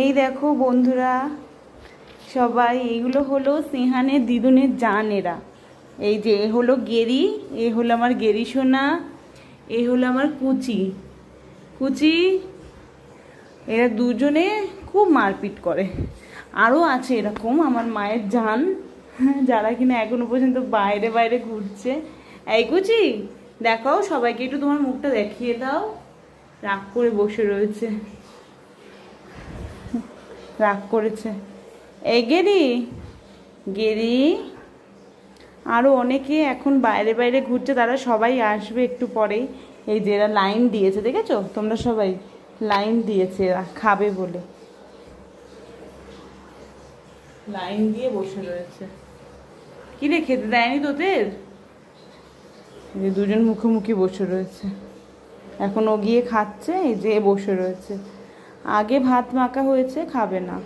এই দেখো বন্ধুরা সবাই, এইগুলো হলো সিহানের দিদুনের জান। এরা এই যে এ হলো গেরি, এ হলো আমার গেরি সোনা, এ হলো আমার কুচি কুচি। এরা দুজনে খুব মারপিট করে। আরও আছে এরকম আমার মায়ের জান, যারা কিনা এখনো পর্যন্ত বাইরে বাইরে ঘুরছে। এই কুচি, দেখাও সবাইকে একটু তোমার মুখটা দেখিয়ে দাও। রাগ করে বসে রয়েছে, রাগ করেছে। এই গেরি গেরি, আরও অনেকে এখন বাইরে বাইরে ঘুরছে, তারা সবাই আসবে একটু পরেই। এই যে এরা লাইন দিয়েছে, দেখেছো তোমরা সবাই লাইন দিয়েছে, এরা খাবে বলে লাইন দিয়ে বসে রয়েছে। কি রে, খেতে দেয়নি তোদের? যে দুজন মুখোমুখি বসে রয়েছে, এখন ও গিয়ে খাচ্ছে, এই যে বসে রয়েছে। আগে ভাত মাখা হয়েছে, খাবে না।